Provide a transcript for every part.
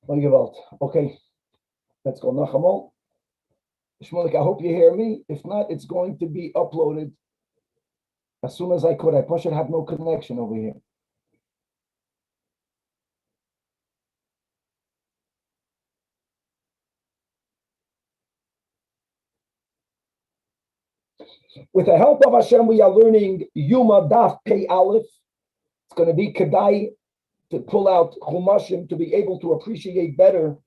Okay, let's go. Nachamol. Shmulik, I hope you hear me. If not, it's going to be uploaded as soon as I could. I should have no connection over here. With the help of Hashem, we are learning Yoma Daf Pei Aleph. It's going to be Kedai to pull out Chumashim to be able to appreciate better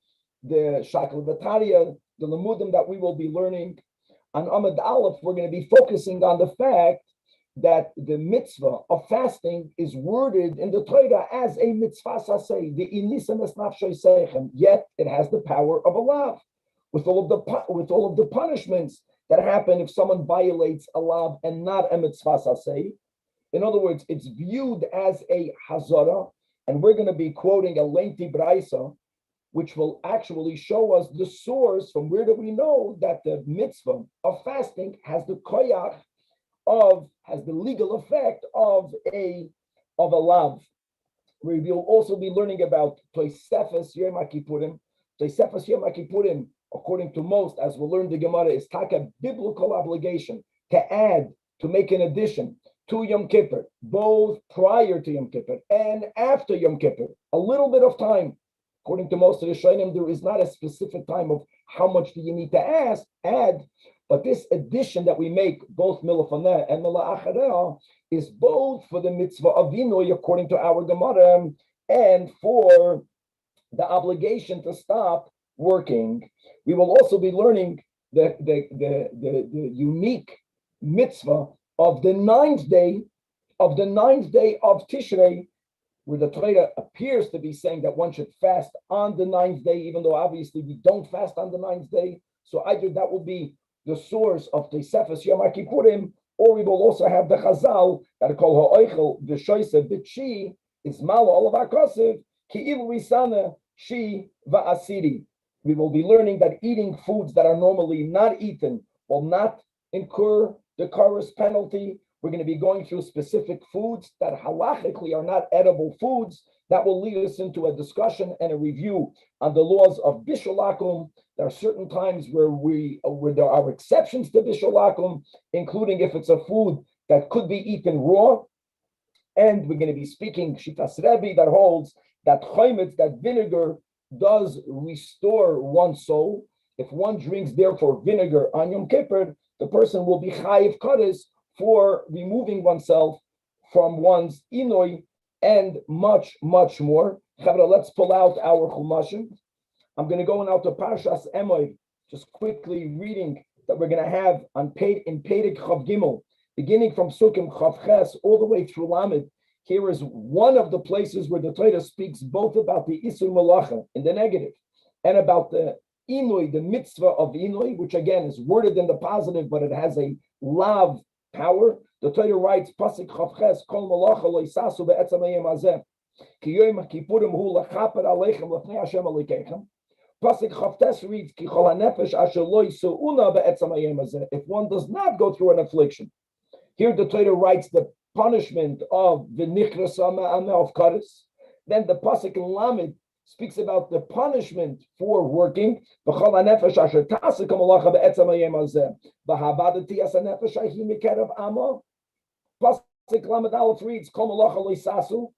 the Shakal Vataria, the Lamudim that we will be learning. On Amud Aleph, we're going to be focusing on the fact that the mitzvah of fasting is worded in the Torah as a mitzvah saseh, the inisam es nafshay seichem, yet it has the power of a lav, with all of the punishments that happen if someone violates a lav and not a mitzvah saseh. In other words, it's viewed as a hazara, and we're going to be quoting a lengthy braisa, which will actually show us the source from where do we know that the mitzvah of fasting has the koyach has the legal effect of a lav. We will also be learning about Tosefes Yoma Kippurim. Tosefes Yoma Kippurim, according to most, as we'll learn the Gemara, is taka biblical obligation to add, to make an addition to Yom Kippur, both prior to Yom Kippur and after Yom Kippur. A little bit of time. According to most of the Shainim, there is not a specific time of how much do you need to add, but this addition that we make, both milafaneh and mila'achareh, is both for the mitzvah of Vinoi, according to our Gemara, and for the obligation to stop working. We will also be learning the unique mitzvah of the ninth day of Tishrei, where the Torah appears to be saying that one should fast on the ninth day, even though obviously we don't fast on the ninth day. So either that will be the source of the Tosefes Yom Kippurim, or we will also have the Chazal that are called Ha'oichel v'shoyse b'chi is malo olav ha'kosev ki'ilu risana shi va'asiri. We will be learning that eating foods that are normally not eaten will not incur the Karas penalty. We're going to be going through specific foods that halachically are not edible foods. That will lead us into a discussion and a review on the laws of bishul akum. There are certain times where there are exceptions to bishul akum, including if it's a food that could be eaten raw. And we're going to be speaking Shitas Rebbe that holds that chometz, that vinegar, does restore one's soul. If one drinks therefore vinegar on Yom Kippur, the person will be chayiv kares for removing oneself from one's inoi and much, much more. Chavra, let's pull out our chumashim. I'm going to go now to Parshas Emor, just quickly reading that we're going to have in Perek Chav Gimel, beginning from Sukkim Chav Ches all the way through Lamed. Here is one of the places where the Torah speaks both about the Isur Malacha in the negative and about the Inui, the mitzvah of Inui, which again is worded in the positive, but it has a lav power. The Torah writes, Pasik Chav Ches, Kol Malacha lo yisasu be'etzam hayom hazeh, ki Yom Kippurim hu lechaper aleichem lefnei Hashem alikeichem. Pasik Chav Tes reads, Ki chol hanefesh asher lo yisu'una be'etzam hayom hazeh. If one does not go through an affliction. Here the Torah writes the punishment of the nichras of kares. Then the pasuk in Lamed speaks about the punishment for working. Pasuk Lamed Aleph reads,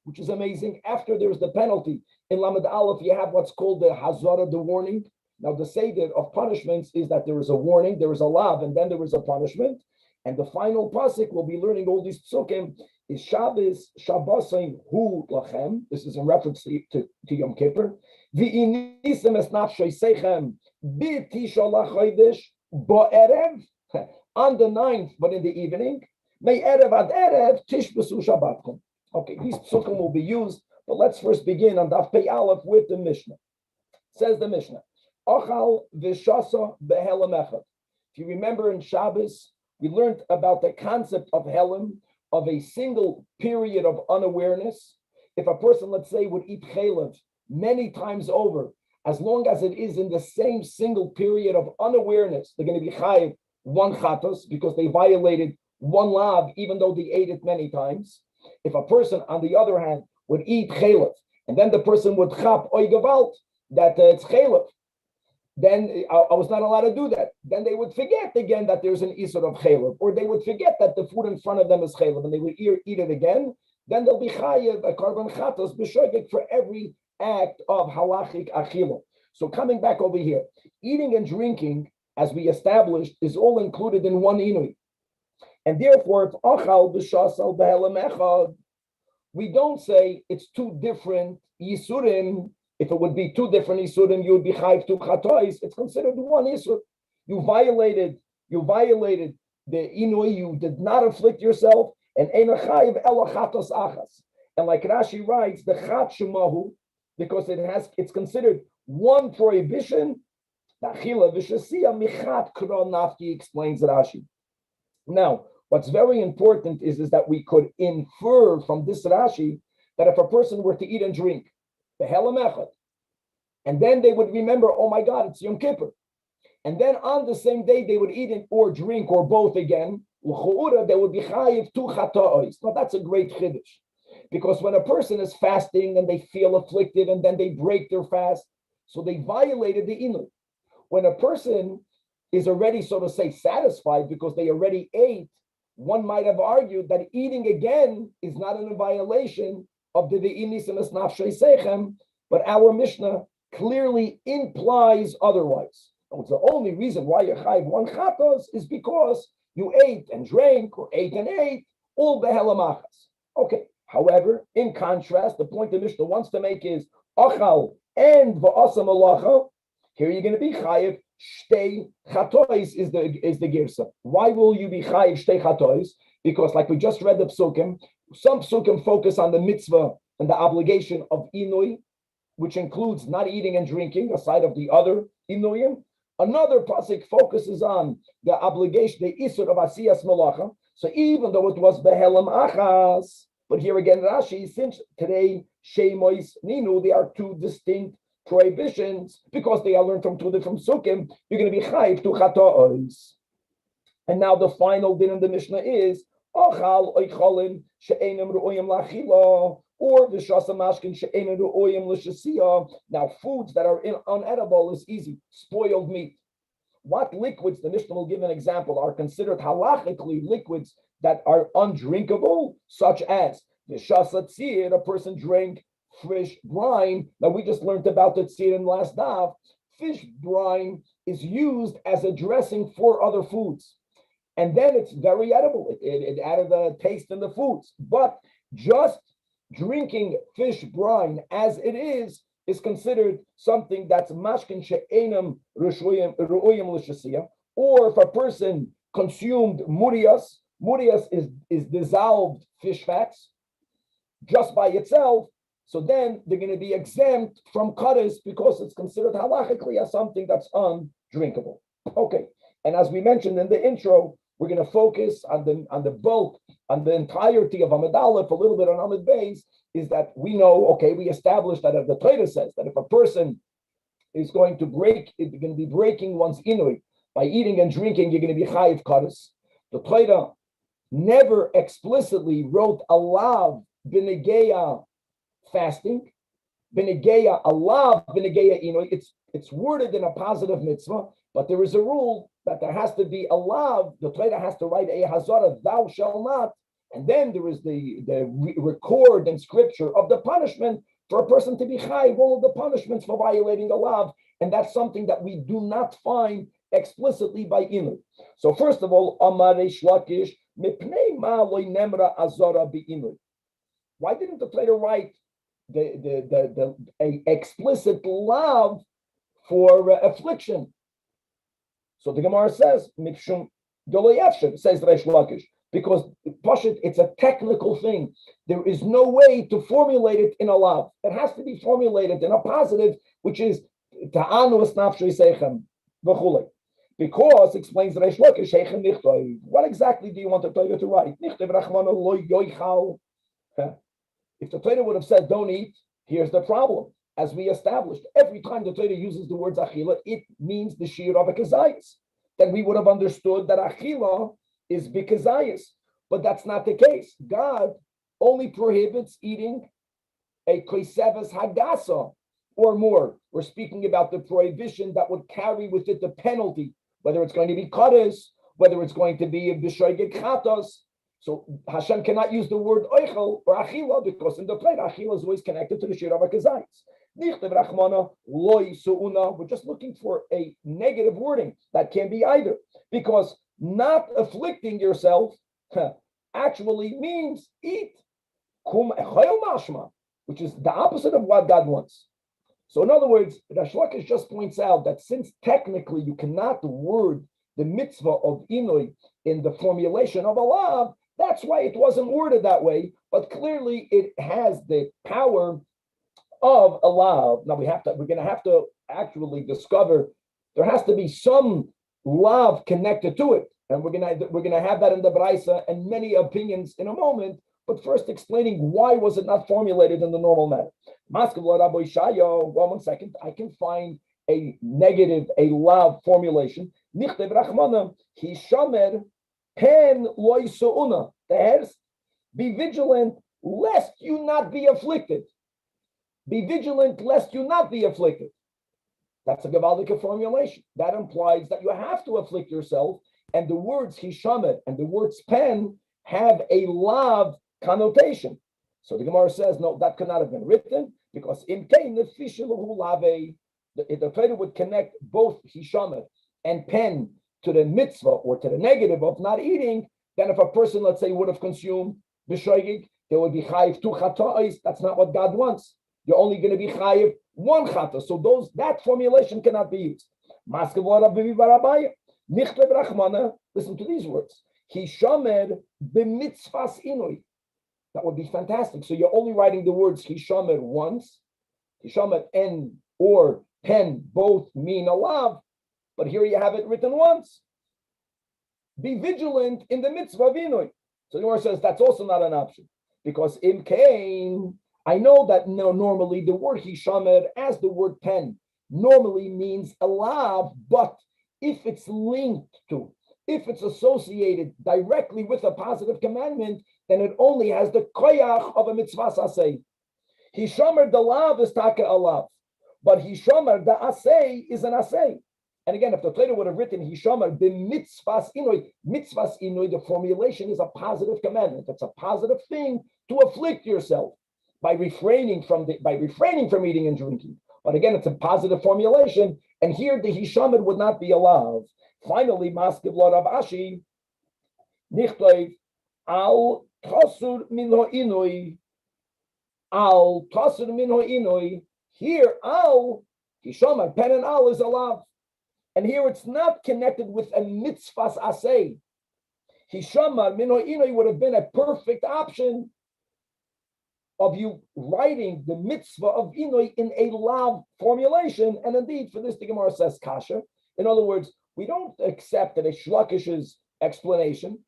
which is amazing. After there's the penalty in Lamed Aleph, you have what's called the hazara, the warning. Now the seder of punishments is that there is a warning, there is a lav, and then there is a punishment. And the final pasuk we'll be learning all these psukim is Shabbos Shabbosim Hu Lachem. This is in reference to Yom Kippur. V'inisem es nafshay seichem b'tisha lachodesh bo'erev on the ninth, but in the evening. May erev ad erev tishbesu Shabbatchem. Okay, these psukim will be used, but let's first begin on Daf Pei Aleph with the Mishnah. Says the Mishnah, Ochal v'shasa behelam echad. If you remember in Shabbos, we learned about the concept of helam, of a single period of unawareness. If a person, let's say, would eat chalev many times over, as long as it is in the same single period of unawareness, they're going to be chayiv one chatos because they violated one lav, even though they ate it many times. If a person, on the other hand, would eat chalev, and then the person would chap oy gevalt, that it's chaylev. Then I was not allowed to do that. Then they would forget again that there's an isur of chaylev, or they would forget that the food in front of them is chaylev, and they would eat it again. Then they'll be chayev a korban chatos b'shogeg for every act of halachic achila. So coming back over here, eating and drinking, as we established, is all included in one inui. And therefore, if achal b'shasal b'helam echad, we don't say it's two different yisurim. If it would be two different yisurim, you would be chayiv two chatois. It's considered one yisur. You violated the inui. You did not afflict yourself, and ein chayiv ela chatos achas. And like Rashi writes, the chat shemahu, because it's considered one prohibition. The achila v'shasiya michat kra nafki, explains Rashi. Now, what's very important is that we could infer from this Rashi that if a person were to eat and drink, and then they would remember, oh my God, it's Yom Kippur. And then on the same day, they would eat or drink or both again. They would be chayiv two chata'os. Now that's a great chiddush. Because when a person is fasting and they feel afflicted and then they break their fast, so they violated the inu. When a person is already, so to say, satisfied because they already ate, one might have argued that eating again is not in a violation of the ve'inis and nafshei sechem, but our Mishnah clearly implies otherwise. And the only reason why you chayiv one chatos is because you ate and drank, or ate and ate, all behelamachas. Okay. However, in contrast, the point the Mishnah wants to make is achal and va'asa malacha. Here you're going to be chayiv shtei chatois is the girsa. Why will you be chayiv shtei chatois? Because, like we just read the psukim, some psukim focus on the mitzvah and the obligation of inui, which includes not eating and drinking, aside of the other inuyim. Another pasuk focuses on the obligation, the isur of asiyas malacha. So even though it was behelam achas, but here again, Rashi, since today shemois ninu, they are two distinct prohibitions because they are learned from two different sukkim. You're going to be chayiv to chatoos. And now the final din in the Mishnah is ochal oicholin she'enim ru'oyim lachila, or v'shasa mashkin she'enim ru'oyim l'shasiya. Now foods that are unedible is easy. Spoiled meat. What liquids, the Mishnah will give an example, are considered halachically liquids that are undrinkable, such as the shasa tzir, a person drank fish brine. Now we just learned about the tzir in last daf. Fish brine is used as a dressing for other foods. And then it's very edible. It added a taste in the foods. But just drinking fish brine as it is considered something that's mashkin she'enam ru'uyim l'shasiya. Or if a person consumed murias is dissolved fish fats just by itself, so then they're going to be exempt from kaddish because it's considered halachically as something that's undrinkable. Okay, and as we mentioned in the intro, we're going to focus on the bulk, on the entirety of Amud Aleph, a little bit on Amud Beis, is that we know, okay, we established that the Torah says that if a person is going to be breaking one's inui by eating and drinking, you're going to be chayiv kaddish. The Torah never explicitly wrote alav b'negeya fasting, b'negeya alav b'negeya inui. It's worded in a positive mitzvah, but there is a rule that there has to be alav. The Torah has to write a hazara, thou shalt not, and then there is the record in scripture of the punishment for a person to be chayiv all of the punishments for violating alav, and that's something that we do not find explicitly by inui. So first of all, Amar Reish Lakish, mipnei ma lo nemra azara bi-inui. Why didn't the Torah write a explicit love for affliction? So the Gemara says, Mipshum Dolayevshin, says Reish Lakish, because it's a technical thing. There is no way to formulate it in a love. It has to be formulated in a positive, which is ta'anu esnafshay seichem v'chulei. Because, explains Reish Lakish, seichem nichtoi. What exactly do you want the Torah to write? Nichtoi v'rachmano lo yoichal. If the Torah would have said, don't eat, here's the problem. As we established, every time the Torah uses the words achila, it means the shiur of a kazayas. Then we would have understood that achila is bikazayas. But that's not the case. God only prohibits eating a koiseves hagasa, or more. We're speaking about the prohibition that would carry with it the penalty, whether it's going to be kares, whether it's going to be a b'shoigeg chatos. So Hashem cannot use the word oichel or achila because in the plate achila is always connected to the shir of akazayis. We're just looking for a negative wording that can be either, because not afflicting yourself actually means eat, which is the opposite of what God wants. So in other words, Rash Lakish just points out that since technically you cannot word the mitzvah of Inui in the formulation of a law, that's why it wasn't worded that way, but clearly it has the power of a law. Now we're going to have to actually discover there has to be some law connected to it, and we're going to have that in the Braisa and many opinions in a moment. But first, explaining why was it not formulated in the normal manner. One second, I can find a negative, a law formulation. Be vigilant lest you not be afflicted. Be vigilant lest you not be afflicted. That's a Gavaldic formulation. That implies that you have to afflict yourself, and the words hishamet and the words pen have a lav connotation. So the Gemara says, no, that could not have been written, because in Kain, the Torah would connect both hishamet and pen to the mitzvah or to the negative of not eating. Then if a person, let's say, would have consumed b'shoigig, there would be chayiv two chata'is. That's not what God wants. You're only going to be chayiv one chata. So that formulation cannot be used. Listen to these words. Hishamer b'mitzvas inui. That would be fantastic. So you're only writing the words hishamer once. Hishamer and or pen both mean a lav, but here you have it written once. Be vigilant in the mitzvah of inui. So the Gemara says that's also not an option, because in Cain, I know that normally the word hishamer as the word pen normally means a lav, but if it's linked to, if it's associated directly with a positive commandment, then it only has the koyach of a mitzvah asay. Hishamer the lav is taka a lav, but hishamer the asay is an asay. And again, if the Torah would have written hishamer the mitzvahs inui, the formulation is a positive commandment. It's a positive thing to afflict yourself by refraining from eating and drinking. But again, it's a positive formulation, and here the hishamer would not be allowed. Finally, Maskiv Lord of Ashi, Nichtlev, Al Tasur Minho Inui, Al Tasur Minho Inui. Here, Al, Hishamer, pen and Al is allowed. And here it's not connected with a mitzvahs asay. Hishamer, Minho Inui would have been a perfect option of you writing the mitzvah of Inui in a lav formulation. And indeed, for this, the Gemara says kasha. In other words, we don't accept that a Shlakish's explanation.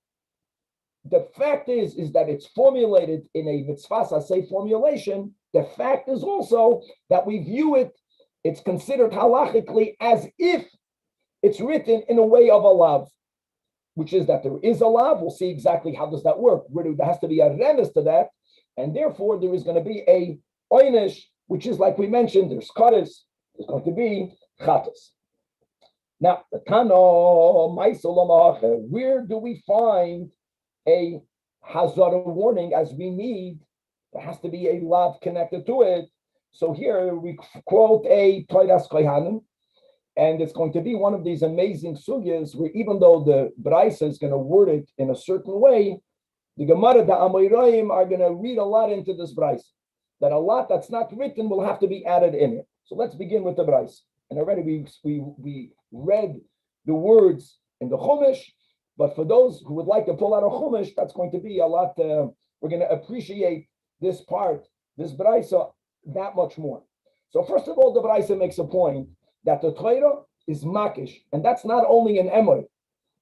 The fact is that it's formulated in a mitzvah asay formulation. The fact is also that we view it, it's considered halachically as if it's written in a way of a lav, which is that there is a lav. We'll see exactly how does that work. There has to be a remes to that, and therefore there is going to be a oynish, which is like we mentioned, there's kares, there's going to be chatas. Now, the Tano, where do we find a hazara warning as we need? There has to be a lav connected to it. So here we quote a Toiras Kohanim, and it's going to be one of these amazing sugyas where even though the Braisa is going to word it in a certain way, the Gemara, the Amoraim are going to read a lot into this Braisa. That a lot that's not written will have to be added in it. So let's begin with the Braisa. And already we read the words in the Chumash, but for those who would like to pull out a Chumash, that's going to be a lot. We're going to appreciate this part, this Braisa, that much more. So first of all, the Braisa makes a point that the Torah is makish, and that's not only in Emor,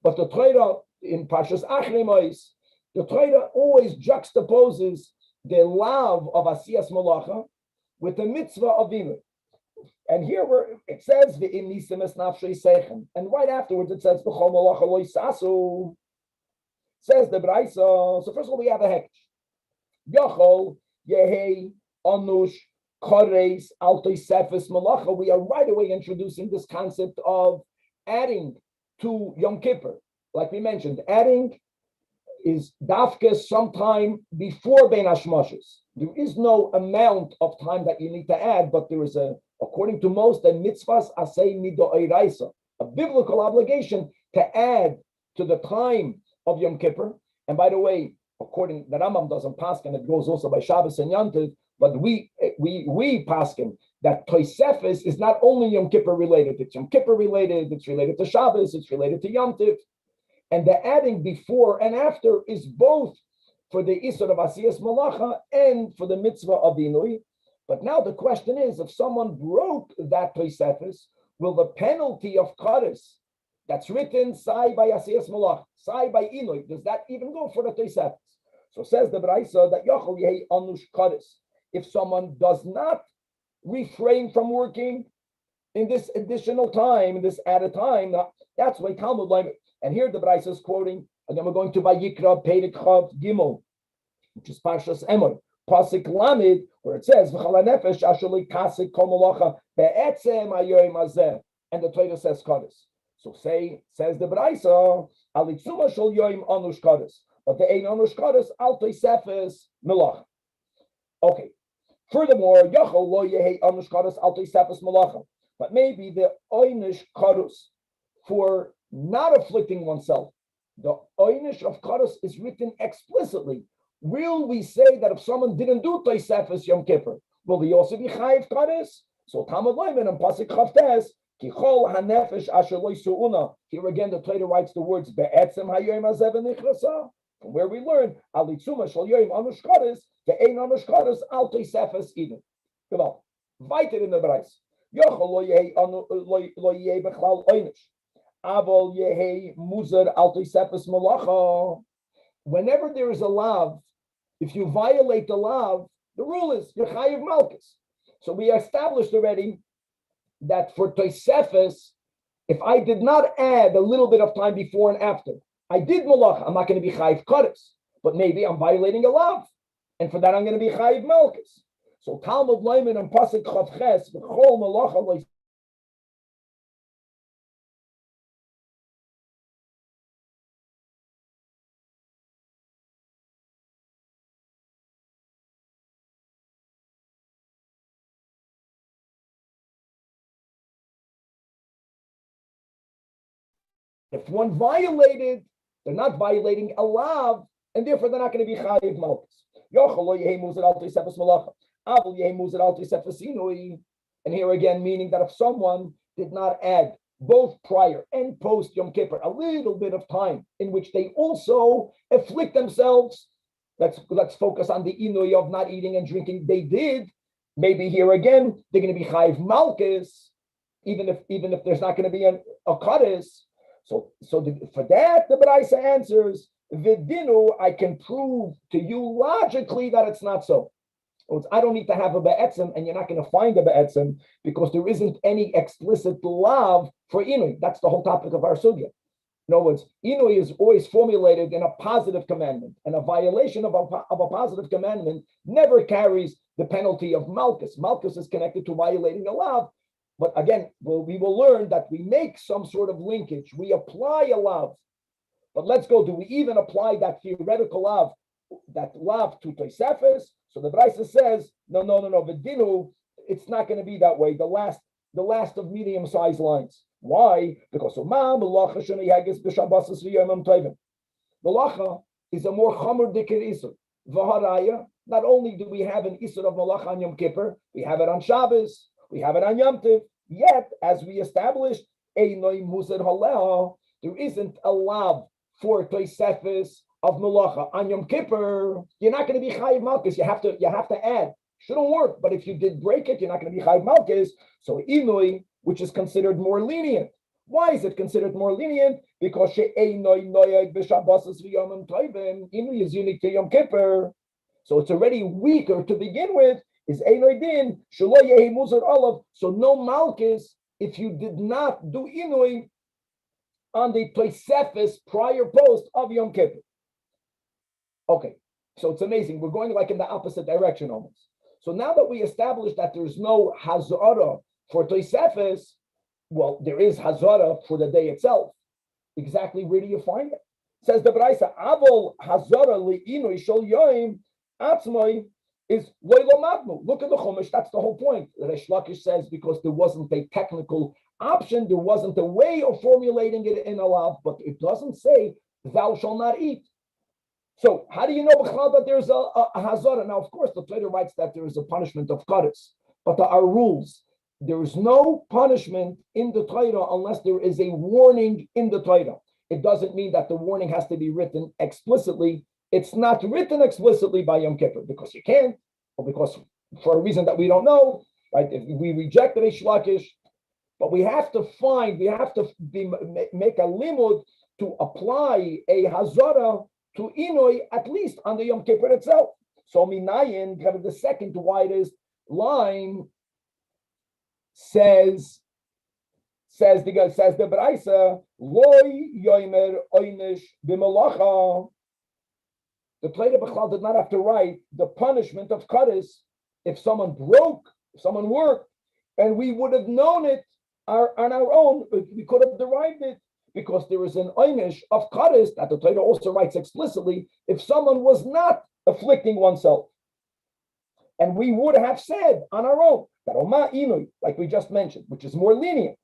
but the Torah in Parshas Achrei Mos, the Torah always juxtaposes the lav of Asiyas Malacha with the mitzvah of Vinui. And here it says v'im nisim es nafshei seichem, and right afterwards it says v'chol malacha lo yisasu. Says the Braisa. So first of all, we have a hektish. Yachol yehei anush Koreis al Tosefes Malacha, we are right away introducing this concept of adding to Yom Kippur. Like we mentioned, adding is dafke sometime before Bein Hashmoshes. There is no amount of time that you need to add, but there is according to most, a mitzvahs asay midoiraisa, a biblical obligation to add to the time of Yom Kippur. And by the way, according the Rambam doesn't paskin, it goes also by Shabbos and Yom Tov, but we paskin that Tosefes is not only Yom Kippur related, it's Yom Kippur related, it's related to Shabbos, it's related to Yom Tov. And the adding before and after is both for the Isur of Asiyas Malacha and for the mitzvah of Inui. But now the question is, if someone broke that Tosefes, will the penalty of Kares that's written Sai by Asiyas Malacha, Sai by Inui, does that even go for the Tosefes? So says the Braisa that Yochel Yehi Anush Kares. If someone does not refrain from working in this additional time, in this added time, that's why Talmud like it. And here the Braisa is quoting, and then we're going to Vayikra Perek Chav Gimel, which is Parshas Emor, Pasuk Lamed, where it says, "V'chala nefesh ashali kasik kol malacha be'etzem hayoyim hazeh," and the Torah says Kares. So says the Braisa, Alitzuma shel yoyim anush Kares, but the ein anush Kares al Tosefes malacha. Okay. Furthermore, Yachol lo yehi anush Kares al Tosefes malacha, but maybe the oynish Kares for not afflicting oneself. The oynish of Kares is written explicitly. Will we say that if someone didn't do Tosefes Yom Kippur, will he also be chayiv Kares? So Talmud Leiman and Pasuk Chavtes, Kichol hanefesh asher lo su'una. Here again, the Torah writes the words be'etzem hayoyim hazeh v'nichrasa. From where we learn alitzuma shel yoyim anush Kares ve'ein anush Kares al Tosefes even. Come on, weiter in the Braisa. Yochol lo yehi bechlal oynish. Aval yehi muzer al Tosefes malacha. Whenever there is a lav, if you violate the lav, the rule is you're chayiv malchus. So we established already that for Tosefes, if I did not add a little bit of time before and after, I did malacha, I'm not going to be chayiv kares, but maybe I'm violating a lav, and for that I'm going to be chayiv malchus. So Talmud Leiman and Pasuk Chavches v'chol malacha lo. If one violated, they're not violating a lav, and therefore they're not going to be chayiv malchus. And here again, meaning that if someone did not add both prior and post Yom Kippur a little bit of time in which they also afflict themselves, let's focus on the inui of not eating and drinking. They did. Maybe here again they're going to be chayiv malchus, even if there's not going to be a kares. So for that, the Braisa answers, Vidinu, I can prove to you logically that it's not so. I don't need to have a be'etzem, and you're not going to find a be'etzem because there isn't any explicit lav for inui. That's the whole topic of our sugya. In other words, inui is always formulated in a positive commandment, and a violation of a positive commandment never carries the penalty of malchus. Malchus is connected to violating a lav. But again, we will learn that we make some sort of linkage. We apply a lav. But let's go. Do we even apply that theoretical lav, to Tosefes? So the Braisa says, no. V'dinu, it's not going to be that way. The last of medium-sized lines. Why? Because malacha is a more chamur dikir isur. V'haraya, not only do we have an isur of malacha on Yom Kippur, we have it on Shabbos. We have it on Yom Tov. Yet, as we established, Einoi Muzer Haleh, there isn't a lav for Tosefes of Malacha on Yom Kippur. You're not going to be chayiv malchus. You have to add. Shouldn't work, but if you did break it, you're not going to be chayiv malchus. So Einoi, which is considered more lenient. Why is it considered more lenient? Because Einoi Noyeg b'Shabbos v'Yomim Tovim. Einoi is unique to Yom Kippur, so it's already weaker to begin with. Is Einoi din shelo yehi muzer olav. So no malchus if you did not do inui on the Tosefes prior post of Yom Kippur. Okay, so it's amazing. We're going like in the opposite direction almost. So now that we established that there's no hazara for Tosefes, well, there is hazara for the day itself. Exactly where do you find it? Says the Braisa, Avol hazara li'inoi shel yoim atzmoi is loylo matnu. Look at the Chumash. That's the whole point. Reish Lakish says because there wasn't a technical option, there wasn't a way of formulating it in a law, but it doesn't say thou shall not eat. So how do you know that there's a hazara? Now, of course, the Torah writes that there is a punishment of kares, but there are rules. There is no punishment in the Torah unless there is a warning in the Torah. It doesn't mean that the warning has to be written explicitly. It's not written explicitly by Yom Kippur because you can't, or because for a reason that we don't know, right? If we rejected a Shlakish, but we have to make a limud to apply a hazara to Inoi at least on the Yom Kippur itself. So Minayin, kind of the second widest line, says the Braisa, Loi Yomer Oynish B'Malacha. The Torah B'Chlal did not have to write the punishment of kares if someone broke, if someone worked, and we would have known it on our own. We could have derived it because there is an oynish of kares that the Torah also writes explicitly if someone was not afflicting oneself. And we would have said on our own that Oma Inui, like we just mentioned, which is more lenient,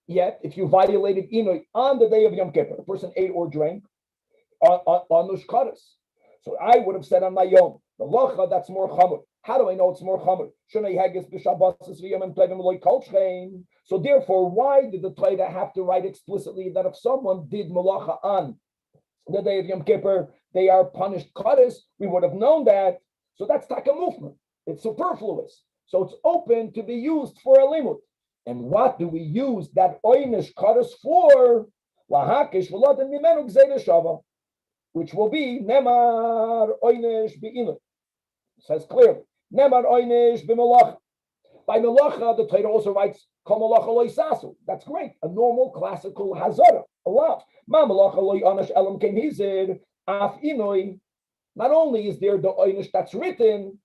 yet if you violated Inui on the day of Yom Kippur, a person ate or drank on Nush Kares. So I would have said on my Yom, the Lacha, that's more Chamur. How do I know it's more Chamur? So therefore, why did the Torah have to write explicitly that if someone did Malacha on the day of Yom Kippur, they are punished kares? We would have known that. So that's taka movement. It's superfluous. So it's open to be used for a limud. And what do we use that oynish kares for? Lahakish v'loden mimenu gzeira shava, which will be nemar oynish be'inu. Says clearly, nemar oynish b'melacha. By melacha, the Torah also writes kol melacha lo yisasu. That's great. A normal classical hazara. Allah. Ma melacha lo yonash elam ken hizir af inoi. Not only is there the oynish that's written,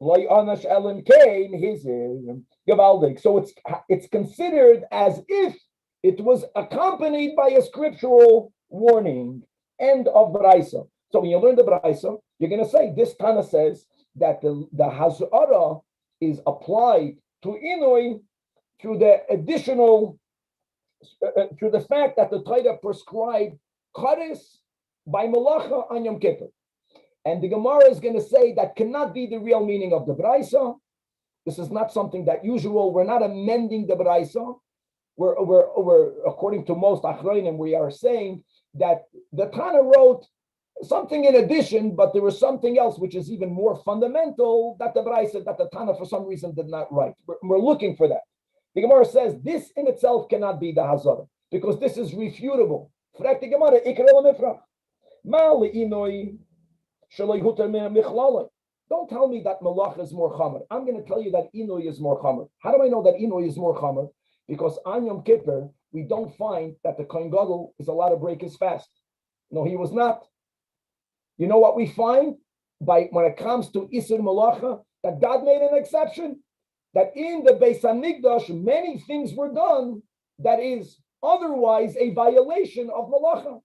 lo yonash elam ken hizir gavaldik. So it's considered as if it was accompanied by a scriptural warning. End of Braisa. So when you learn the Braisa, you're going to say this Tana says that the hazara is applied to Inui through the additional, through the fact that the Torah prescribed kares by malacha on Yom Kippur. And the Gemara is going to say that cannot be the real meaning of the Braisa. This is not something that usual. We're not amending the Braisa. We're according to most Achronim, we are saying that the Tana wrote something in addition, but there was something else which is even more fundamental that the Braisa, that the Tana for some reason did not write. We're looking for that. The Gemara says this in itself cannot be the Hazara because this is refutable. Frek the Gemara, don't tell me that Malach is more Chamer. I'm going to tell you that Inui is more Chamer. How do I know that Inui is more Chamer? Because on Yom Kippur, we don't find that the Kohen Gadol is allowed to break his fast. No, he was not. You know what we find when it comes to Isur Malacha? That God made an exception. That in the Beis Hamikdash, many things were done that is otherwise a violation of Malacha.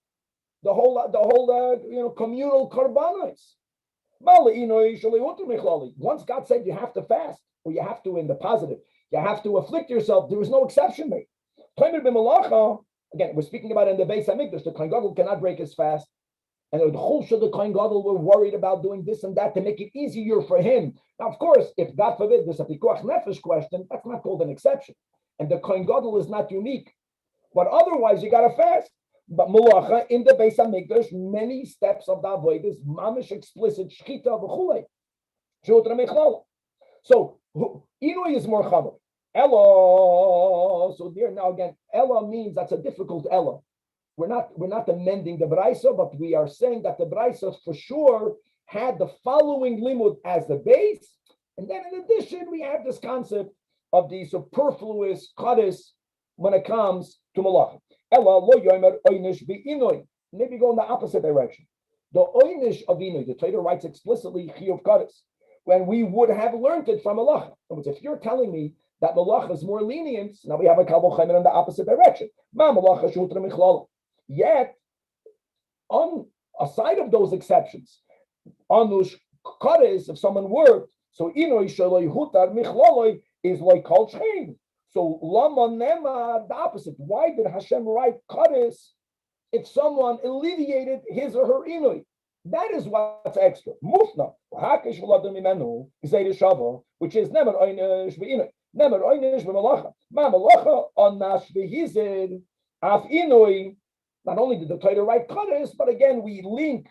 The whole communal karbanos. Once God said you have to fast, or you have to, in the positive, you have to afflict yourself, there is no exception made. Again, we're speaking about in the Beis Hamikdash, the Kohen Gadol cannot break his fast. And the whole of the Kohen Gadol were worried about doing this and that to make it easier for him. Now, of course, if God forbid there's a pikuach nefesh question, that's not called an exception. And the Kohen Gadol is not unique. But otherwise, you got to fast. But Malacha, in the Beis Hamikdash, many steps of the avodah is mamish explicit shchita v'chulei. So, Inui is more chamer. Ella. So there now again, Ella means that's a difficult Ella. We're not amending the Braisa, but we are saying that the Braisa for sure had the following limud as the base, and then in addition we have this concept of the superfluous kares when it comes to malacha. Ella lo yomer oynish be inoi. Maybe go in the opposite direction. The oinish of Inui, the Torah writes explicitly chiyuv kares, when we would have learned it from malacha. In other words, if you're telling me that malacha is more lenient, now we have a kabel chaymer in the opposite direction. Ma malacha shutra michlala. Yet, on aside of those exceptions, anush kares, if someone worked, so Inui shaloi hutar michlala is like kol shein. So lama nema, the opposite. Why did Hashem write kares if someone alleviated his or her inui? That is what's extra. Mufna, which is never oynish v'inui, never oynish v'malacha. Ma malacha on nash v'hizid af inui. Not only did the Torah write kares, but again we link,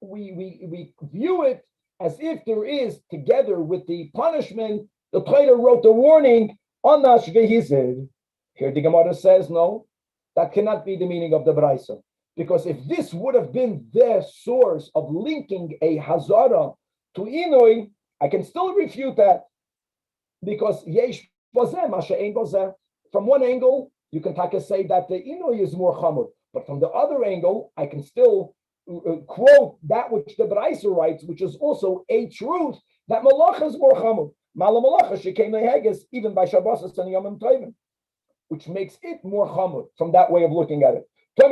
we view it as if there is, together with the punishment, the Torah wrote the warning on nash v'hizid. Here the Gemara says no. That cannot be the meaning of the Braisa. Because if this would have been the source of linking a Hazara to Inui, I can still refute that. Because Yesh Bozeh, Masha Ein Bozeh. From one angle, you can say that the Inui is more Chamur. But from the other angle, I can still quote that which the Braisa writes, which is also a truth, that Malacha is more Chamur. Mala Malacha, she came to even by Shabbos and Yomim Tovim, which makes it more chamur from that way of looking at it. So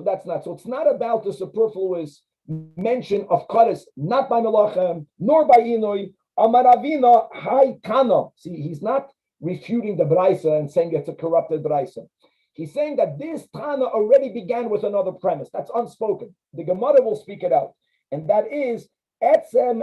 that's not. So it's not about the superfluous mention of kares, not by melachem, nor by inoi. Amaravina hai kana. See, he's not refuting the Braisa and saying it's a corrupted Braisa. He's saying that this Tana already began with another premise. That's unspoken. The Gemara will speak it out. And that is etzem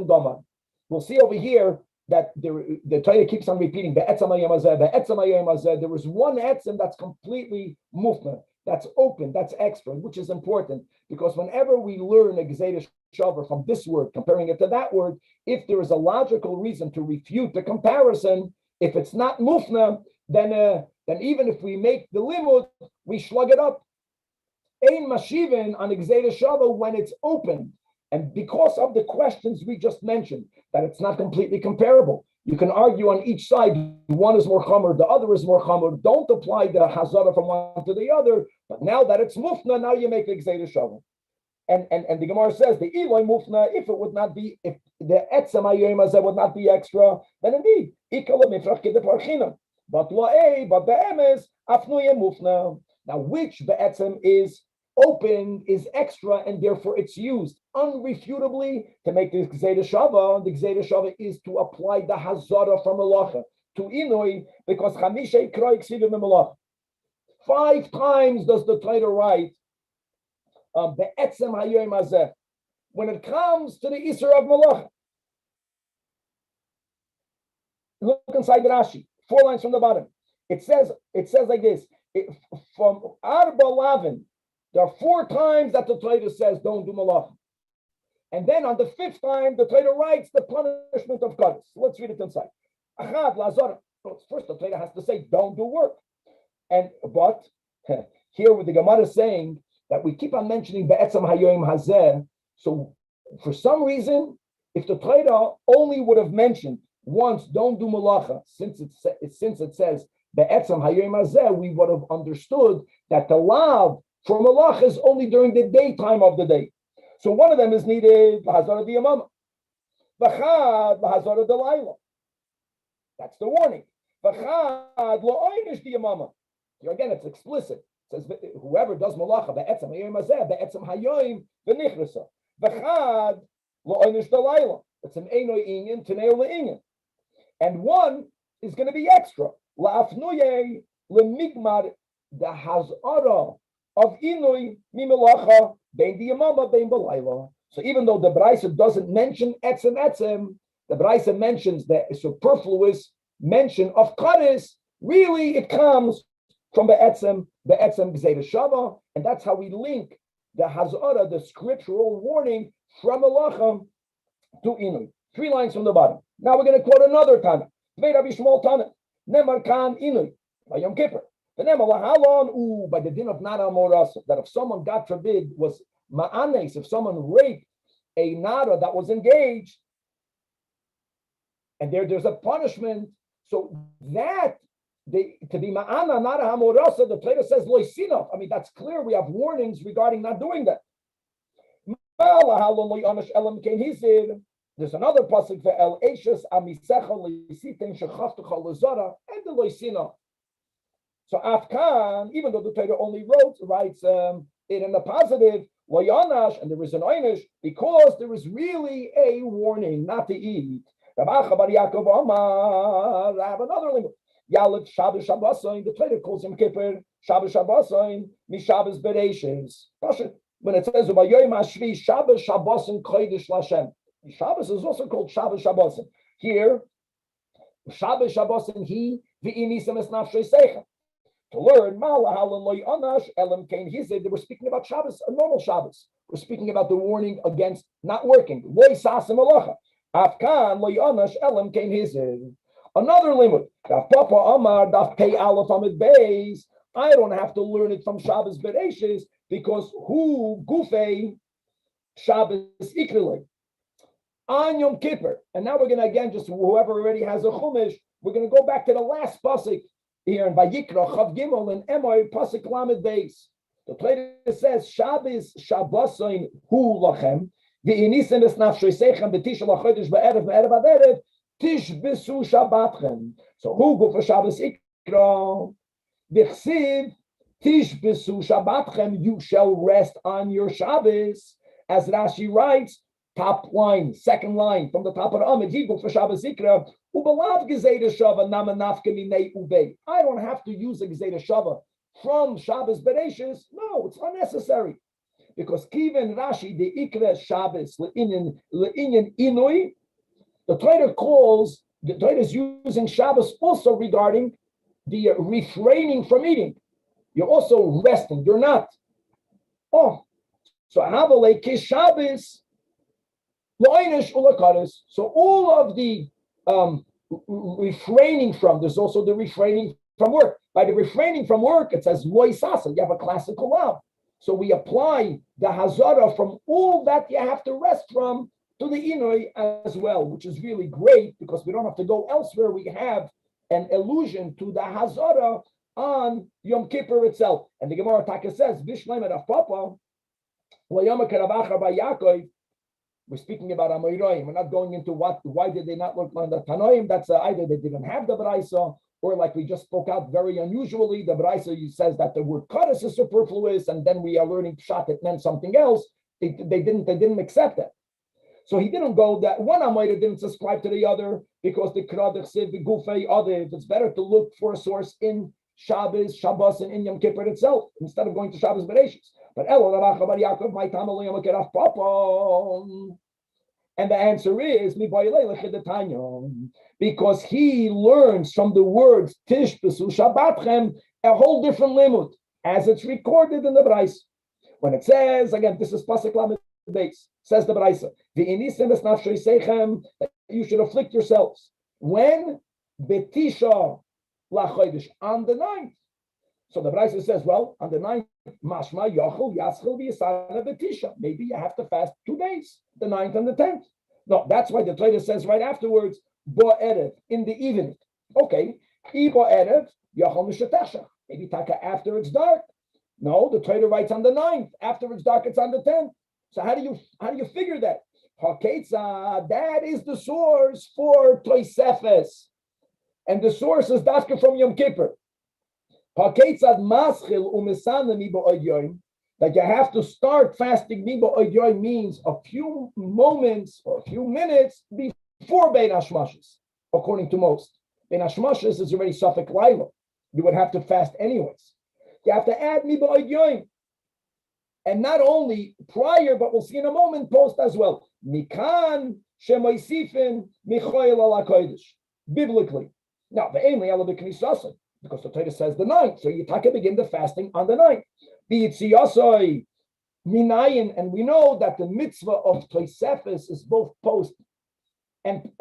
gama. We'll see over here that the Torah keeps on repeating the etzem hayom hazeh, the etzem hayom hazeh. There is one etzem that's completely mufna, that's open, that's extra, which is important because whenever we learn a gezeidah shavar from this word, comparing it to that word, if there is a logical reason to refute the comparison, if it's not mufna, then even if we make the limud, we slug it up. Ein mashivin on gezeidah shavar when it's open. And because of the questions we just mentioned, that it's not completely comparable. You can argue on each side, one is more chamor, the other is more chamor. Don't apply the hazara from one to the other. But now that it's mufna, now you make the gzeira shavu. And the Gemara says, the Eloi mufna, if it would not be, if the etzem hayom hazeh would not be extra, then indeed, ikala mifrach kede parchina. But but be'emes, afnuye mufna. Now, which be'etzem is open, is extra, and therefore it's used unrefutably to make the Gzeira Shava. The Gzeira Shava is to apply the Hazara from Malacha to Inui, because Chamisha Ikra Iksivim Malacha. 5 times does the Torah write Be'etzem Hayom Hazeh when it comes to the Isser of Malacha. Look inside the Rashi, 4 lines from the bottom. It says like this: from Arba Lavin, there are 4 times that the Torah says don't do Malacha. And then on the 5th time, the Torah writes the punishment of Kares. Let's read it inside. First, the Torah has to say, don't do work. But here with the Gemara is saying that we keep on mentioning Be'etzem Hayom Hazeh. So for some reason, if the Torah only would have mentioned once, don't do Malacha, since it says Be'etzem Hayom Hazeh, we would have understood that the lav for Malacha is only during the daytime of the day. So one of them is needed L'Hazara D'Yamama, V'chad L'Hazara D'Layla. That's the warning. V'chad L'Oinish D'Yamama. Here again, it's explicit. It says whoever does Malacha Be'etzem Hayom Hazeh, Be'etzem Hayom V'Nichrasa. V'chad L'Oinish D'Layla. It's an Einoi Inyan, T'nei L'Inyan. And one is going to be extra. La'afnuye L'Migmar the Hazara of Inui Mimelacha Bein Diyamama Bein Balayla. So even though the Braisa doesn't mention etzem, the Braisa mentions the superfluous mention of Kares. Really, it comes from the etzem Gzeira Shava, and that's how we link the Hazara, the scriptural warning from Malacha to Inui. 3 lines from the bottom. Now we're going to quote another Tanach. Vei Rabbi Shmuel Tanach. Nemar kan Inui by Yom Kippur. By the din of Nara Morasa, that if someone, God forbid, was ma'anes, if someone raped a Nara that was engaged, and there's a punishment, so that to be ma'ana, not a hamorasa, the Torah says loisinov. I mean, that's clear. We have warnings regarding not doing that. There's another pasuk for el eishes amisecha leisitin shechaftecha lezara and the loisinov. So Afkan, even though the Torah only writes it in the positive, loyanash, and there is an einish because there is really a warning not to eat. I have another limit. Yalif Shabbos Shabbosain, the Torah calls him Kippur, Shabbos Shabbosain, Mishabbos Bereishes. When it says about Yoma Shvi, Shabbos Shabbosain Kodesh Lashem. Shabbos is also called Shabbos Shabbosain. Here, Shabbos Shabbosain, he, V'inisam es nafshay secha. To learn, Malahalan Loy Anash, Elam Kain Hizid, they were speaking about Shabbos, a normal Shabbos. We're speaking about the warning against not working. Loy Sasim Alacha. Afkan Loy Anash, Elam Kain Hizid. Another limit. Papa Amar Daf Pei Aleph Amid Beis. I don't have to learn it from Shabbos Bereishis because who Gufei Shabbos Ikrili on Yom Kippur. And now we're going to again just whoever already has a chumash. We're going to go back to the last pasuk here in Vayikra Chav Gimel and Emoy pasuk Lamed Beis. The Torah says Shabbos Shabbosain Hu Lachem V'Inisim Es Nafshoy Seichem B'Tisha LaChodesh B'Erev B'Erev Aderev Tish Bisu Shabbatchem. So who go for Shabbos Ikra? B'chsiv Tish Bisu Shabbatchem. You shall rest on your Shabbos, as Rashi writes. Top line, second line from the top of the Amid. He go for Shabbos Ikra. Ubalav Gezeda Shava Nama Nafka Minei Ubei. I don't have to use a Gezeda Shava from Shabbos Bereishis. No, it's unnecessary because Kiven Rashi the Ikra Shabbos le'inyan Inui. The Torah is using Shabbos also regarding the refraining from eating. You're also resting. You're not. Oh, so Havalei Kish Shabbos, Loinish Ulakaris. So all of the refraining from, there's also the refraining from work. By the refraining from work, it says Loi Sasa. You have a classical law. So we apply the Hazara from all that you have to rest from to the Inui as well, which is really great because we don't have to go elsewhere. We have an allusion to the Hazara on Yom Kippur itself. And the Gemara Taka says, Bishleimet of Papa, Layama Karabachar by Yaakov. We're speaking about Amoyroim. We're not going into why did they not look on the Tanoim. That's either they didn't have the Braisa, or like we just spoke out very unusually, the Braisa says that the word Kaddish is superfluous, and then we are learning Pshat, it meant something else. They didn't accept that. So he didn't go that one Amoyra didn't subscribe to the other because the Kradich said the Gufei other. It's better to look for a source in Shabbos, and in Yom Kippur itself instead of going to Shabbos Bereshis. But and the answer is because he learns from the words Tishbesu Shabbatchem a whole different limud as it's recorded in the Braisa. When it says again, this is Pasuk Lamed Beis, says the Braisa, that you should afflict yourselves when Betisha Lachodesh on the 9th. So the Braisa says, well, on the 9th, Mashma Yochel Yaschel V'Yisana Betisha. Maybe you have to fast 2 days, the 9th and the 10th. No, that's why the Torah says right afterwards, Bo Erev, in the evening. Okay, Bo Erev Yochel Mishatesha. Maybe Taka after it's dark. No, the Torah writes on the 9th. After it's dark, it's on the 10th. So how do you figure that? Haketza, that is the source for Toisefes. And the source is Dafka from Yom Kippur. That you have to start fasting means a few moments or a few minutes before Bein Hashmashis, according to most. Bein Hashmashis is already Safek Laila. You would have to fast anyways. You have to add Mibo. And not only prior, but we'll see in a moment, post as well. Mikan Shemoisifin Michoil ala Kodesh. Biblically. Now, the Aimli ala b'knisasa. Because the Torah says the 9th, so you begin the fasting on the 9th. B'yitziyasoi minayin, and we know that the mitzvah of Tosefes is both post and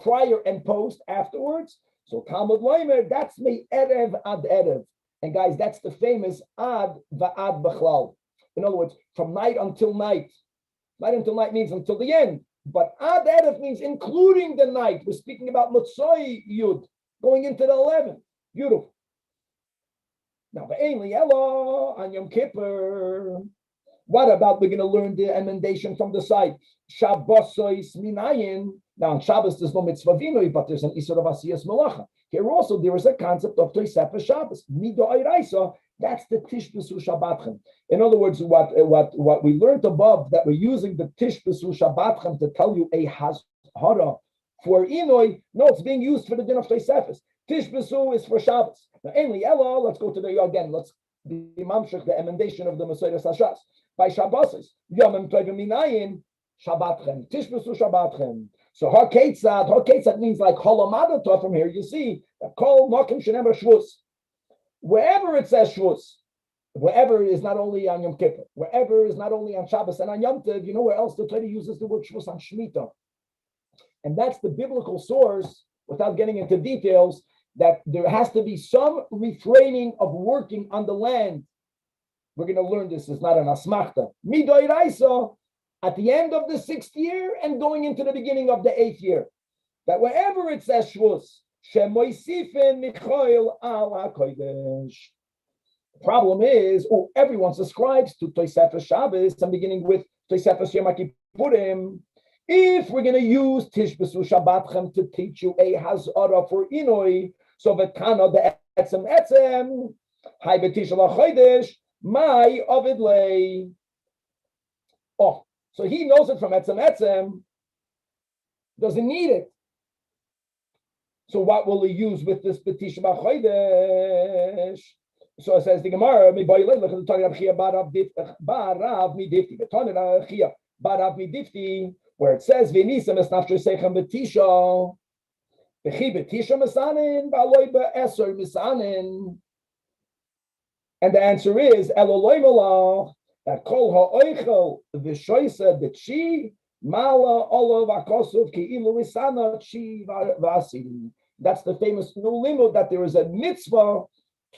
prior and post afterwards. So Talmud Leimer, that's me erev ad erev, and guys, that's the famous ad va'ad b'chlal. In other words, from night until night. Night until night means until the end, but ad erev means including the night. We're speaking about Motzoi Yud, going into the 11th. Beautiful. Now, Elyahu on Yom Kippur. What about we're going to learn the emendation from the side? Shabbosois minayin. Now, on Shabbos, there's no mitzvah vinoi, but there's an isur of asiyas malacha. Here also, there is a concept of Tosefes Shabbos. Mido Eiraisa, that's the Tishbesu Shabbatchem. In other words, what we learned above, that we're using the Tishbesu Shabbatchem to tell you a hazhara for Inoi, no, it's being used for the din of Tosefes. Tishbesu is for Shabbos. Now, Elyahu, let's go to the again. Let's the mamshech, the emendation of the Messiah Sashas. By Shabbos, Yom Tovim Minayin, Shabbatchem, Tishbesu Shabbatchem. So Haketzad means like Holomadata from here. You see that Kol Makim Shenever Shvus. Wherever it says Shvus, wherever is not only on Yom Kippur, wherever is not only on Shabbos and on Yom Tov, you know where else the Torah uses the word Shvus on Shemitah. And that's the biblical source, without getting into details, that there has to be some refraining of working on the land. We're going to learn this. It's not an asmachta. Midoi Raisa, at the end of the 6th year and going into the beginning of the 8th year. That wherever it says Shvus, Shemoisifin Michoil al HaKodesh. The problem is, everyone subscribes to Tosefes Shabbos. I'm beginning with Tosefes Yom Kippurim. If we're going to use Tishbesu Shabbatchem to teach you a hazara for Inoi, so V'kana the etzem, Hai B'tish HaChodesh, my Ovid lay. Oh, so he knows it from etzem, doesn't need it. So what will he use with this B'tish HaChodesh? So it says the Gemara, where it says V'nisam es nafshe sechem b'tisha, v'chi b'tisha misanin, v'aloi b'eser misanin. And the answer is Eloloi malach, that kol ha'oichel v'shoisa b'tshi mala olav akosov ki'ilu risana tshi v'asiri. That's the famous new limud, that there is a mitzvah,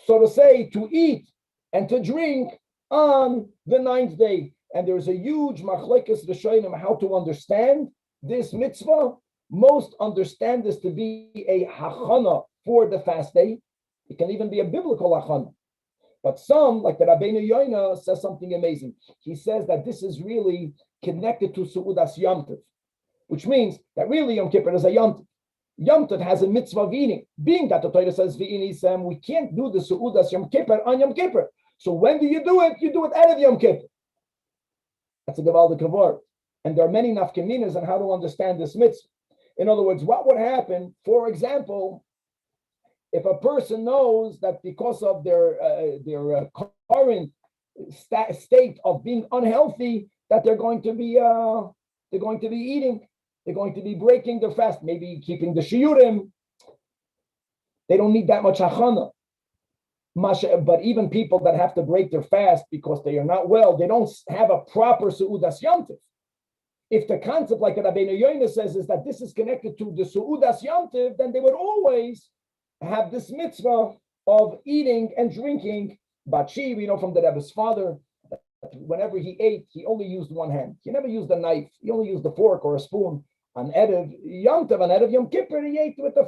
so to say, to eat and to drink on the 9th day. And there's a huge machlekes rishonim how to understand this mitzvah. Most understand this to be a hachana for the fast day. It can even be a biblical hachana. But some, like the Rabbeinu Yoma, says something amazing. He says that this is really connected to Su'udas Yom Tov, which means that really Yom Kippur is a Yom Tov. Yom Tov has a mitzvah of eating. Being that the Torah says, we can't do the Su'udas Yom Kippur on Yom Kippur. So when do you do it? You do it out of Yom Kippur. That's a Gevaldik word. And there are many nafkaminas on how to understand this mitzvah. In other words, what would happen, for example, if a person knows that because of their current state of being unhealthy, that they're going to be eating, they're going to be breaking their fast, maybe keeping the shiurim. They don't need that much hachana. But even people that have to break their fast because they are not well, they don't have a proper Su'udas Yom Tov. If the concept, like Rabbeinu Yoma says, is that this is connected to the Su'udas Yom Tov, then they would always have this mitzvah of eating and drinking. Bachi, we know from the Rebbe's father, that whenever he ate, he only used one hand. He never used a knife. He only used a fork or a spoon. On Erev Yom Tov, on Erev Yom Kippur, he ate with a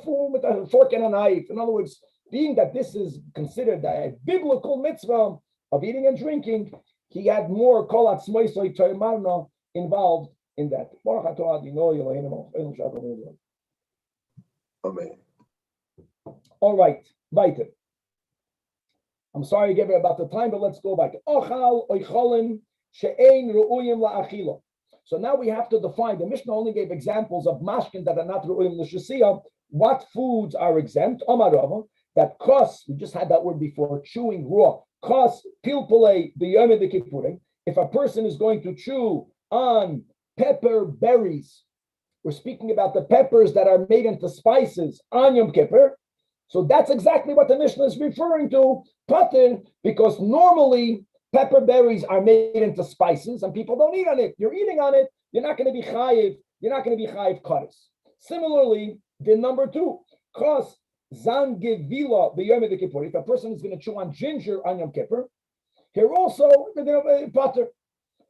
fork and a knife. In other words, being that this is considered a biblical mitzvah of eating and drinking, he had more kol atzmoisoi toimarna involved in that. Amen. All right, weiter. I'm sorry I gave it about the time, but let's go back. Ochal oicholim she'ein ru'uyim la'achila. So now we have to define. The Mishnah only gave examples of mashkin that are not ru'uyim l'shasiyah. What foods are exempt? Omar Rava, that kos, we just had that word before, chewing raw. Kos pilpulei b'yom kippurim. If a person is going to chew on pepper berries, we're speaking about the peppers that are made into spices on Yom Kippur. So that's exactly what the Mishnah is referring to, pater, because normally pepper berries are made into spices and people don't eat on it. You're eating on it, you're not going to be chayiv, kares. Similarly, the number 2, kos zan gevila b'yom kippur. If a person is going to chew on ginger on Yom Kippur, here also they're going to pater,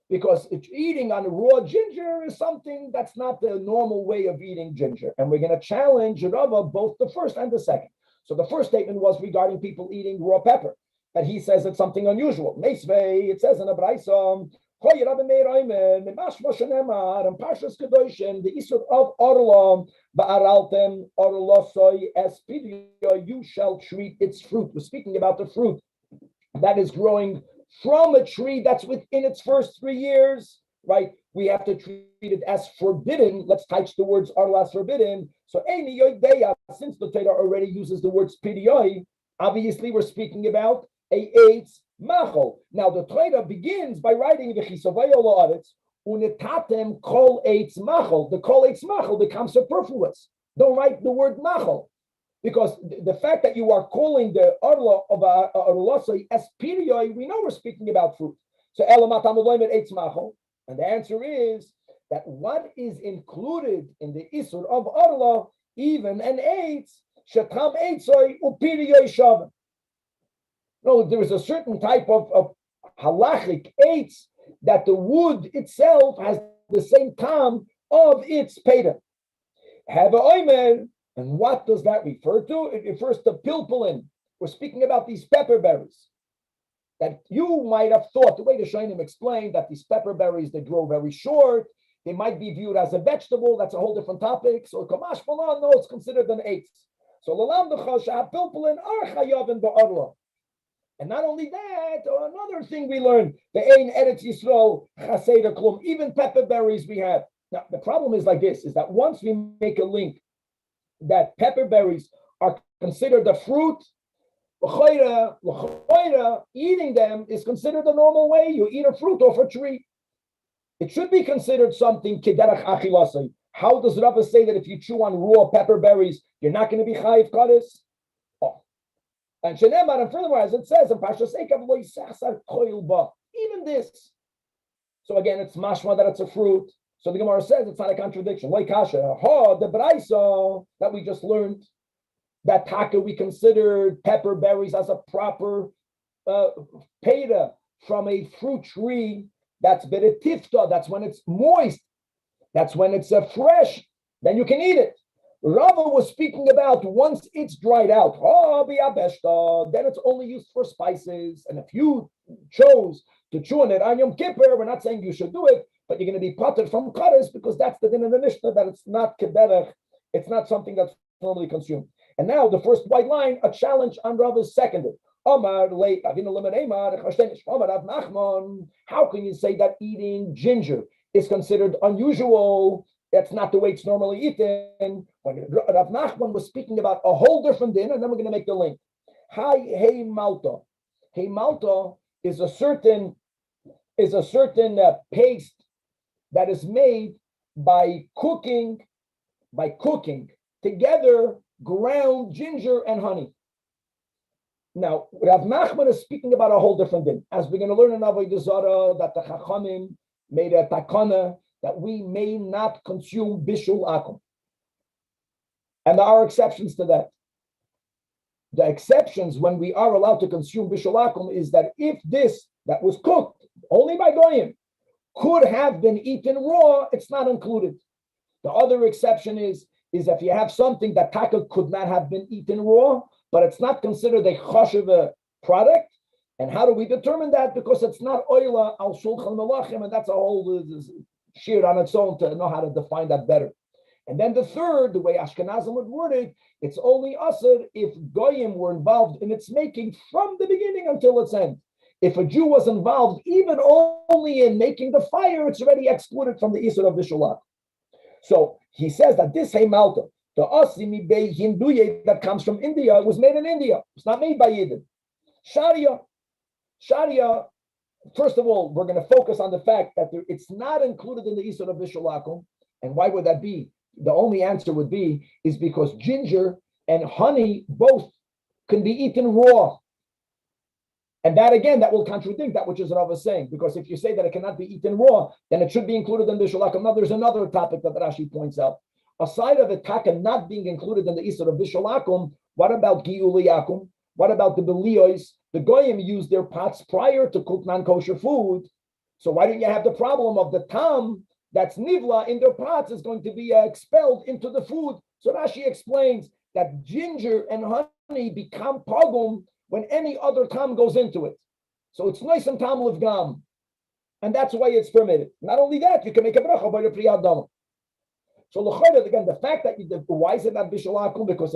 because eating on raw ginger is something that's not the normal way of eating ginger. And we're going to challenge Rava both the first and the second. So the first statement was regarding people eating raw pepper, that he says it's something unusual. Meisvei, it says in a brayso, the Isur of Orlom, Ba'araltem, Orlosoi, Espidio, you shall treat its fruit. We're speaking about the fruit that is growing from a tree that's within its first 3 years, right? We have to treat it as forbidden. Let's touch the words Orlas forbidden. So, since the Torah already uses the word Spidioi, obviously we're speaking about a eitz machol. Now the Torah begins by writing the Chisavayo La'aretz unetatem kol eitz machol. The kol eitz machol becomes superfluous. Don't write the word machol, because the fact that you are calling the orla of orlosai espirioi, we know we're speaking about fruit. So elamatam loimet eitz machol, and the answer is that what is included in the isur of orla, even an eitz shetam eitzoi upirioi shavan. No, there is a certain type of halachic eitz that the wood itself has the same time of its peta. Have a oimer, and what does that refer to? It refers to pilpulin. We're speaking about these pepper berries that you might have thought, the way the Shainim explained, that these pepper berries, they grow very short, they might be viewed as a vegetable. That's a whole different topic. So kamash malan, no, it's considered an eitz. So lalam dechasha pilpulin are chayavin ba'arla. And not only that, another thing we learned, the Ein Eretz Yisrael Chaseda Klum, even pepper berries we have. Now, the problem is like this, is that once we make a link that pepper berries are considered a fruit, eating them is considered the normal way. You eat a fruit off a tree. It should be considered something kederach achilasei. How does Rava say that if you chew on raw pepper berries, you're not going to be chayiv kadis? And Shenemar, and furthermore, as it says in Parshas Eikav, lo yisachsar koil ba. Even this. So again, it's mashma that it's a fruit. So the Gemara says it's not a contradiction. Lo kasha. The brayso that we just learned, that taka we considered pepper berries as a proper peta from a fruit tree. That's beretifta. That's when it's moist. That's when it's fresh. Then you can eat it. Rava was speaking about once it's dried out, then it's only used for spices. And if you chose to chew on it on Yom Kippur, we're not saying you should do it, but you're going to be potted from kares, because that's the din in the Mishnah, that it's not kederach, it's not something that's normally consumed. And now the first white line, a challenge on Rava's seconded. How can you say that eating ginger is considered unusual? That's not the way it's normally eaten. When Rav Nachman was speaking about a whole different din, and then we're going to make the link. Hey malta. Hey malta is a certain paste that is made by cooking together ground ginger and honey. Now, Rav Nachman is speaking about a whole different din. As we're going to learn in Avodah Zarah, that the Chachamim made a takana that we may not consume bishul akum. And there are exceptions to that. The exceptions when we are allowed to consume bishul akum is that if this that was cooked only by goyim could have been eaten raw, it's not included. The other exception is if you have something that taka could not have been eaten raw, but it's not considered a chashuv product. And how do we determine that? Because it's not oila al shulchan melachim, and that's a whole shiur on its own to know how to define that better. And then the third, the way Ashkenazim would word it, it's only asur if goyim were involved in its making from the beginning until its end. If a Jew was involved even only in making the fire, it's already excluded from the isur of Bishulat. So he says that this Heimalta, the Asimi Bey Hinduye that comes from India, was made in India. It's not made by Yidden. Sharia, first of all, we're going to focus on the fact that it's not included in the Isur of Bishulakum. And why would that be? The only answer would be is because ginger and honey both can be eaten raw. And that again, that will contradict that which is what I was saying. Because if you say that it cannot be eaten raw, then it should be included in Bishulakum. Now there's another topic that Rashi points out. Aside of the taka not being included in the Isur of Bishulakum, what about Giuliyakum? What about the Beliois? The Goyim use their pots prior to cook non-kosher food. So why don't you have the problem of the tam that's nivla in their pots is going to be expelled into the food? So Rashi explains that ginger and become pogum when any other tam goes into it. So it's nice and tam livgam. And that's why it's permitted. Not only that, you can make a bracha by the priyadama. So again, the fact that why is it not bishalakum? Because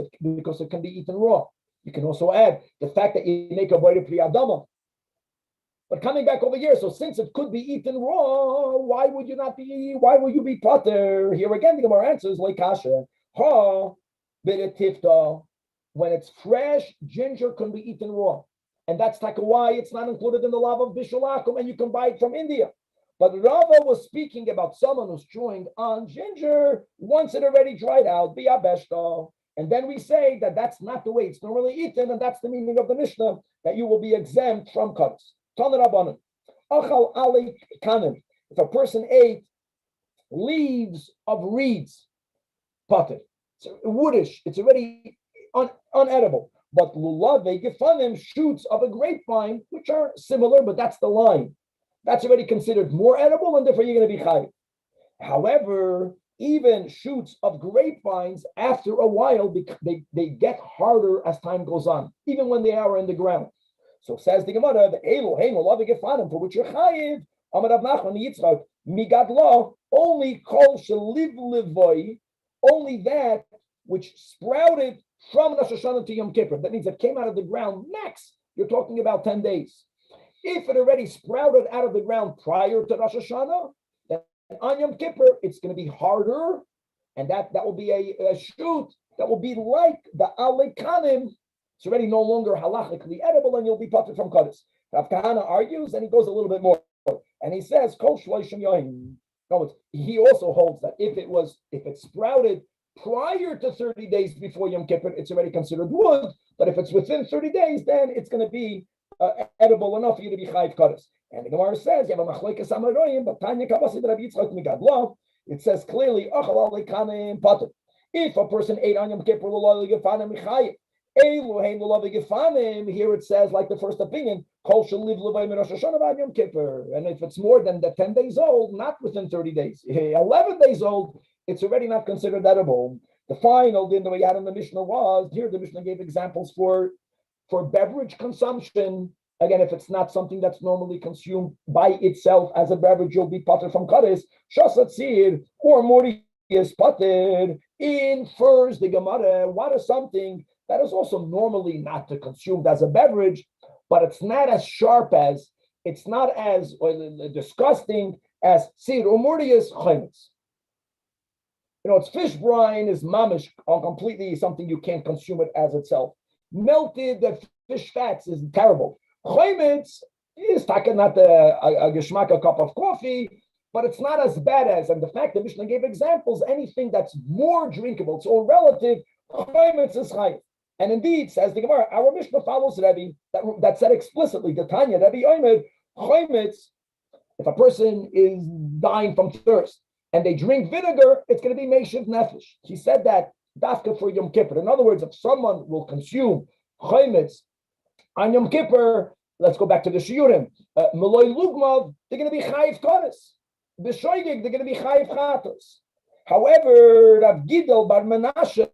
it can be eaten raw. You can also add the fact that you make a by the priyadama. But coming back over here, so since it could be eaten raw, why would you be potter? Here again, the Gemara answers like kasha. Ha, b'retifta. When it's fresh, ginger can be eaten raw. And that's like why it's not included in the law of bishulakum, and you can buy it from India. But Rava was speaking about someone who's chewing on ginger once it already dried out, biyabeshta. And then we say that that's not the way it's normally eaten, and that's the meaning of the Mishnah, that you will be exempt from cuts. If a person ate leaves of reeds, potter, it's woodish, it's already unedible. But lulave gefanim, shoots of a grapevine, which are similar, but that's the line. That's already considered more edible, and therefore you're going to be chayiv. However, even shoots of grapevines, after a while, they get harder as time goes on, even when they are in the ground. So says the Gemara, the elu hein lulave gefanim, for which you're chayiv. Amar Rav Nachman Yitzchak migadlo, only kol sheliv livoi, only that which sprouted from Rosh Hashanah to Yom Kippur. That means it came out of the ground max. You're talking about 10 days. If it already sprouted out of the ground prior to Rosh Hashanah, then on Yom Kippur, it's going to be harder. And that will be a shoot that will be like the alekanim. It's already no longer halachically edible, and you'll be potter from Kodesh. Rav Kahana argues, and he goes a little bit more. And he says, Kol shloishim yoim. No, he also holds that if it sprouted prior to 30 days before Yom Kippur, it's already considered wood. But if it's within 30 days, then it's going to be edible enough for you to be chayiv kados. And the Gemara says, you have a machlekes amaroyim, but Tanya Kabasi Rabbi Yitzchak migadlo. It says clearly, achal alekanim potter. If a person ate on Yom Kippur, l'lo gefanim chayiv. Eluhein l'lo gefanim. Here it says, like the first opinion, kol shel liv levay min Rosh Hashanah ad Yom Kippur. And if it's more than the 10 days old, not within 30 days, 11 days old, it's already not considered edible. The final din that we had in the Mishnah was, here the Mishnah gave examples for beverage consumption. Again, if it's not something that's normally consumed by itself as a beverage, you'll be potter from kares. Shasat tzir or mori is potter. Infers the Gemara, what is something that is also normally not consumed as a beverage, but it's not as sharp as, it's not as disgusting as tzir or mori is chametz. It's fish brine is mamish, completely something you can't consume it as itself. Melted fish fats is terrible. Chometz is not a geschmack, a cup of coffee, but it's not as bad as, and the fact that Mishnah gave examples, anything that's more drinkable, it's all relative, chometz is chayiv. And indeed, says the Gemara, our Mishnah follows Rebbe, that said explicitly, the Tanya, Rebbe Omer, chometz, if a person is dying from thirst, and they drink vinegar, it's going to be meishiv nefesh. He said that dafka for Yom Kippur. In other words, if someone will consume chometz on Yom Kippur, let's go back to the shiurim. Meloy lugmav, they're going to be chayiv kodesh. B'shoigig, they're going to be chayiv chatos. However, Rav Gidel bar Menashe,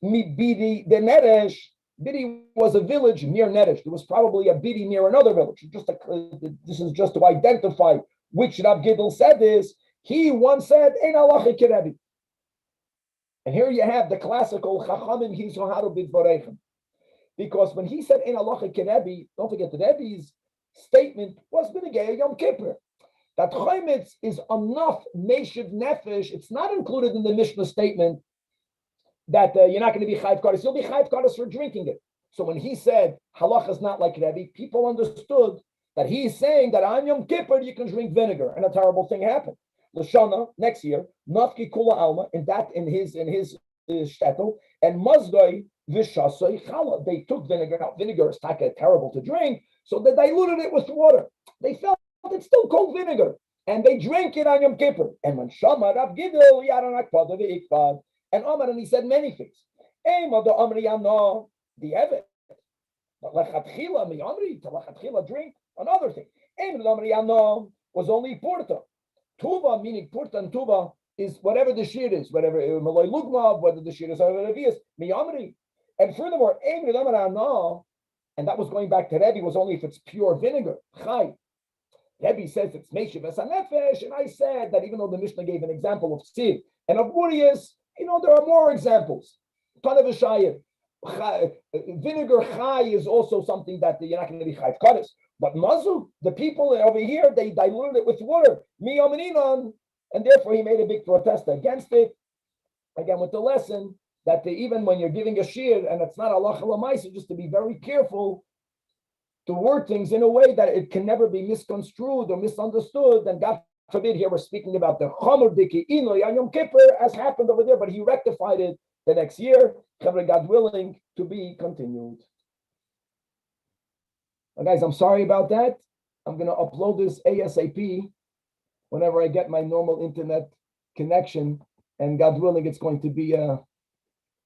mi bidi the Neresh. Bidi was a village near Neresh. There was probably a bidi near another village. This is just to identify which Rav Gidel said this. He once said, "Ein halacha kerebi." And here you have the classical Chachamim Hizoharu b'dvareichem. Because when he said, "Ein halacha kerebi," don't forget that Rebbe's statement was b'negei Yom Kippur. That chometz is enough meishiv nefesh. It's not included in the Mishnah statement that you're not going to be chayiv kados. You'll be chayiv kados for drinking it. So when he said halacha is not like Rebbe, people understood that he's saying that on Yom Kippur you can drink vinegar, and a terrible thing happened. Lashana next year, Nafki Kula Alma, in his shtetl, and Mazgai Vishasai Chala. They took vinegar. Now vinegar is terrible to drink, so they diluted it with water. They felt it's still called vinegar, and they drank it on Yom Kippur. And when Shama Rav Gidel Yaranak Pada Ve'ikvad, and Amar, and he said many things. Ema the Amri Yamna the Evet, but Lachatchila Mi Amri to Lachatchila drink another thing. Ema the Amri Yamna was only porta. Tuva, meaning Purta and Tuva, is whatever the shear is, whether Malay Lugmav, whether the shear is Aravias, Miyamri. And furthermore, and that was going back to Rebbe, was only if it's pure vinegar. Chai. Rebbe says it's Meshiv Esanefesh, and I said that even though the Mishnah gave an example of Sid and of Murias, there are more examples. Vinegar Chai is also something that you're not going to be Chai Kaddish. But Mazu, the people over here, they diluted it with water. And therefore he made a big protest against it. Again, with the lesson that even when you're giving a shiur and it's not halacha l'maaseh, just to be very careful to word things in a way that it can never be misconstrued or misunderstood. And God forbid, here we're speaking about the chomer diki inoy on Yom Kippur, as happened over there, but he rectified it the next year. God willing, to be continued. Well, guys, I'm sorry about that. I'm going to upload this ASAP whenever I get my normal internet connection. And God willing, it's going to be